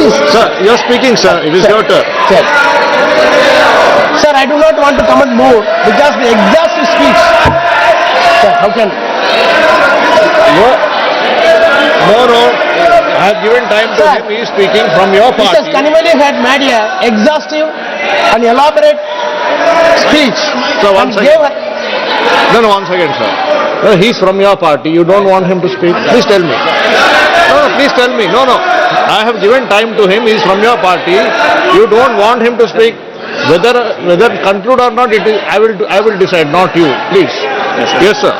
Please. Sir, you are speaking, sir. It is your turn. Sir. Sir, I do not want to comment more because the exhaustive speech. Sir, how can? No. I have given time to Sir, him. He is speaking from your party. Mr. Kanimali had made a exhaustive and elaborate speech. So one and second. gave No, one second, sir. No, he is from your party. You don't want him to speak. Please tell me. No, please tell me. No. I have given time to him. He is from your party. You don't want him to speak. Whether conclude or not, it is. I will decide, not you. Please. Yes, sir.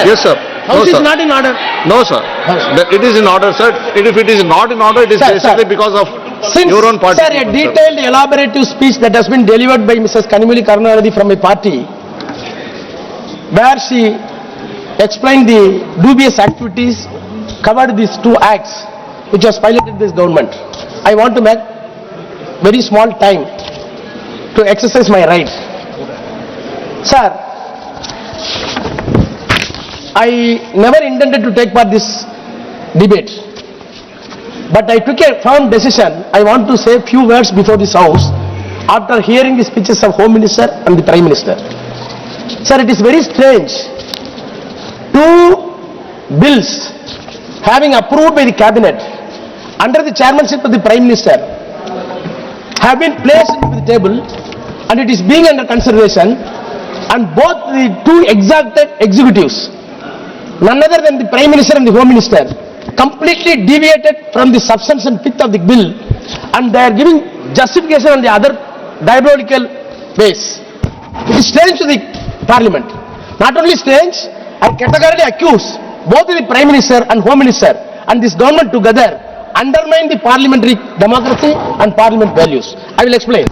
Yes, sir. House is not in order. No, sir. It is in order, sir. If it is not in order, it is basically because of your own party. Sir, a detailed, elaborative speech that has been delivered by Mrs. Kanimali Karunanidhi from my party, where she explained the dubious activities, covered these two acts which has piloted this government. I want to make very small time to exercise my right. Sir, I never intended to take part in this debate, but I took a firm decision. I want to say a few words before this House after hearing the speeches of Home Minister and the Prime Minister. Sir, it is very strange. Two bills having approved by the Cabinet under the chairmanship of the Prime Minister have been placed on the table and it is being under consideration, and both the two exalted executives, none other than the Prime Minister and the Home Minister, completely deviated from the substance and pith of the bill, and they are giving justification on the other diabolical ways. It is strange to the Parliament. Not only strange, I categorically accuse both the Prime Minister and Home Minister and this government together undermine the parliamentary democracy and parliament values. I will explain.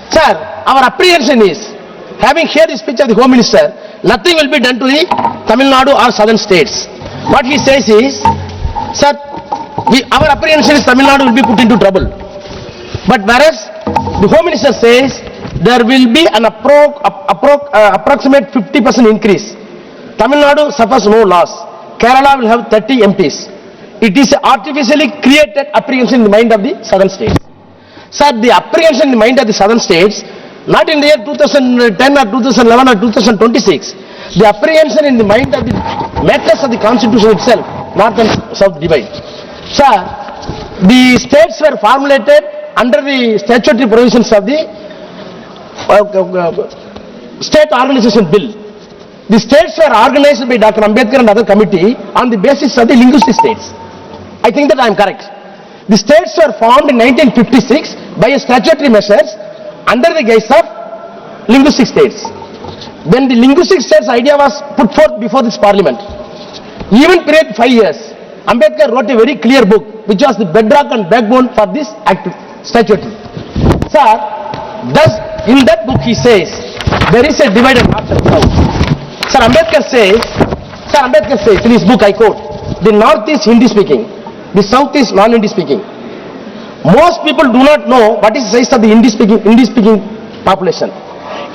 Sir, our apprehension is, having heard the speech of the Home Minister, nothing will be done to the Tamil Nadu or southern states. What he says is, sir, our apprehension is Tamil Nadu will be put into trouble. But whereas the Home Minister says there will be an approximate 50% increase. Tamil Nadu suffers no loss. Kerala will have 30 MPs. It is artificially created apprehension in the mind of the southern states. Sir, the apprehension in the mind of the southern states, not in the year 2010 or 2011 or 2026, the apprehension in the mind of the makers of the constitution itself, north and south divide. Sir, the states were formulated under the statutory provisions of the State Organization Bill. The states were organized by Dr. Ambedkar and other committee on the basis of the linguistic states. I think that I am correct. The states were formed in 1956 by a statutory measures under the guise of linguistic states. When the linguistic states idea was put forth before this parliament, even period 5 years, Ambedkar wrote a very clear book which was the bedrock and backbone for this statutory. Sir, thus in that book he says there is a divide of north and south. Sir, Ambedkar says in his book, I quote, the north is Hindi speaking, the south is non-Hindi speaking. Most people do not know what is the size of the Hindi speaking population.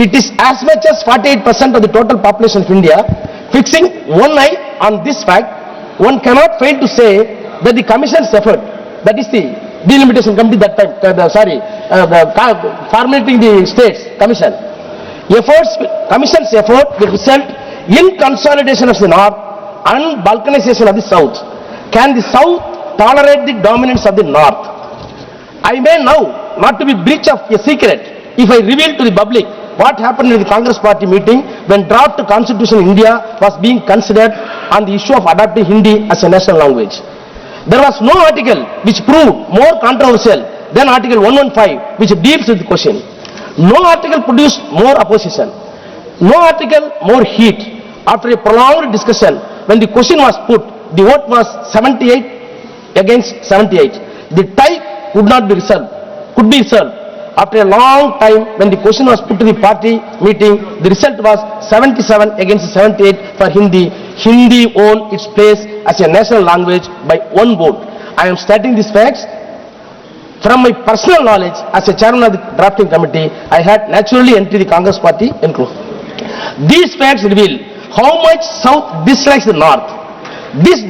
It is as much as 48% of the total population of India. Fixing one eye on this fact, one cannot fail to say that the Commission's effort, that is the Delimitation Committee that time, formulating the States Commission, Commission's effort will result in consolidation of the North and balkanization of the South. Can the South tolerate the dominance of the North? I may now, not to be breach of a secret, if I reveal to the public what happened in the Congress party meeting when draft constitution in India was being considered on the issue of adopting Hindi as a national language. There was no article which proved more controversial than Article 115 which deals with the question. No article produced more opposition. No article more heat. After a prolonged discussion, when the question was put, the vote was 78 against 78. The tie could be resolved. After a long time, when the question was put to the party meeting, the result was 77 against 78 for Hindi. Hindi owned its place as a national language by one vote. I am stating these facts from my personal knowledge as a chairman of the drafting committee. I had naturally entered the Congress party included. These facts reveal how much South dislikes the North. This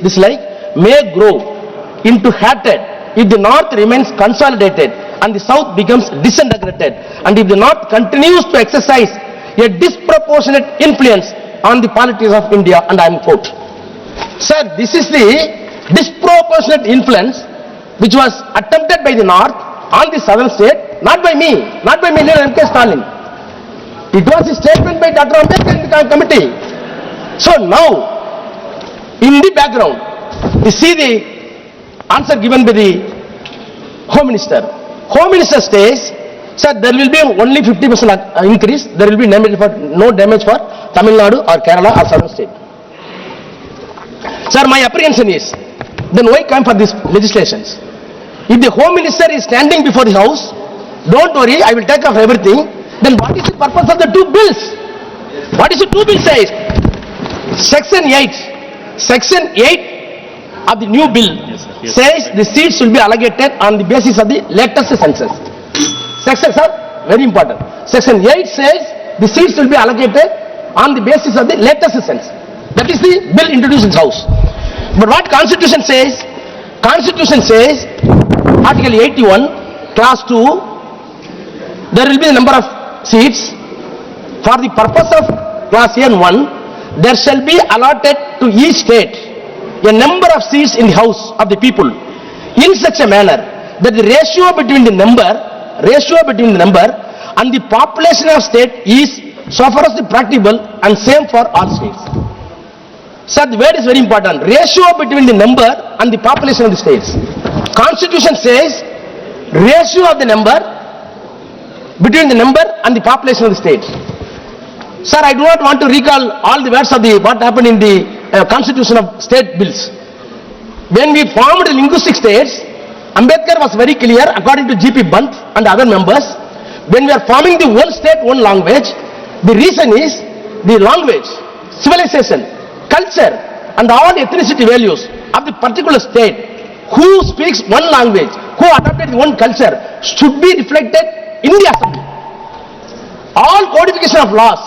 dislike may grow into hatred if the North remains consolidated and the South becomes disintegrated, and if the North continues to exercise a disproportionate influence on the politics of India, and I am quote. Sir, this is the disproportionate influence which was attempted by the North on the southern state, not by me, not by Leader MK Stalin. It was a statement by Dr. Ambedkar in the committee. So now, in the background, you see the answer given by the Home Minister. Home Minister says, sir, there will be only 50% increase, there will be no damage for Tamil Nadu or Kerala or southern state. Sir, my apprehension is, then why come for these legislations? If the Home Minister is standing before the House, don't worry, I will take off everything, then what is the purpose of the two bills? What is the two bills says? Section 8 of the new bill says the seats will be allocated on the basis of the latest census. Section, sir, very important. Section 8 says the seats will be allocated on the basis of the latest census. That is the bill introduced in the House. But what Constitution says? Constitution says, Article 81, Clause 2, there will be the number of seats. For the purpose of Clause A and 1, there shall be allotted to each state a number of seats in the House of the people in such a manner that the ratio between the number and the population of state is so far as the practicable and same for all states. Sir, the word is very important. Ratio between the number and the population of the states. Constitution says ratio of the number between the number and the population of the states. Sir, I do not want to recall all the words of what happened in the constitution of state bills. When we formed the linguistic states, Ambedkar was very clear, according to G.P. Bant and other members, when we are forming the one state, one language, the reason is the language, civilization, culture, and all ethnicity values of the particular state who speaks one language, who adopted one culture, should be reflected in the assembly. All codification of laws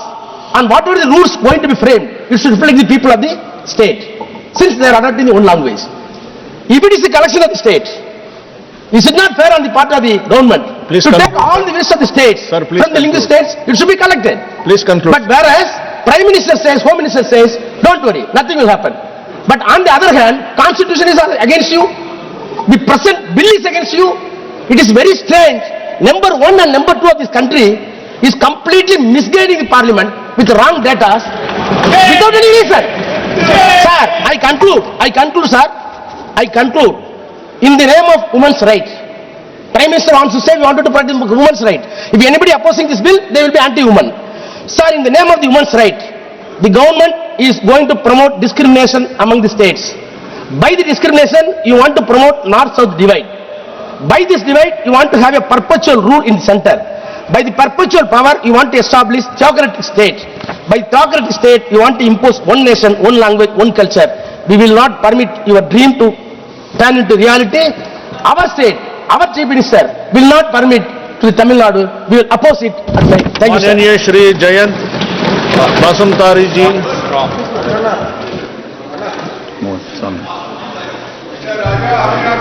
and whatever the rules going to be framed, it should reflect the people of the state, since they are adopting their own language. If it is the collection of the state, is it not fair on the part of the government to take all the rest of the states from the linguistic states? It should be collected. Please conclude. But whereas Prime Minister says, Home Minister says, don't worry, nothing will happen. But on the other hand, Constitution is against you, the present bill is against you. It is very strange. Number 1 and number 2 of this country is completely misguiding the Parliament with wrong data without any reason. Sir, I conclude, sir. I conclude. In the name of women's right, Prime Minister wants to say we wanted to protect women's right. If anybody opposing this bill, they will be anti-woman. Sir, in the name of the women's right, the government is going to promote discrimination among the states. By the discrimination, you want to promote north-south divide. By this divide, you want to have a perpetual rule in the center. By the perpetual power, you want to establish theocratic state. By theocratic state, you want to impose one nation, one language, one culture. We will not permit your dream to turn into reality. Our state, our Chief Minister will not permit to the Tamil Nadu. We will oppose it. Thank you, sir. माननीय श्री जयंत बासुमतारी जी,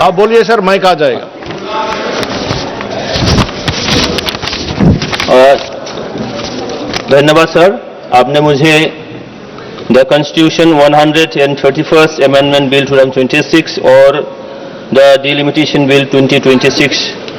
आप बोलिए sir, mic आ जाएगा. धन्यवाद sir, आपने मुझे the constitution 131st amendment bill 2026 और the delimitation bill 2026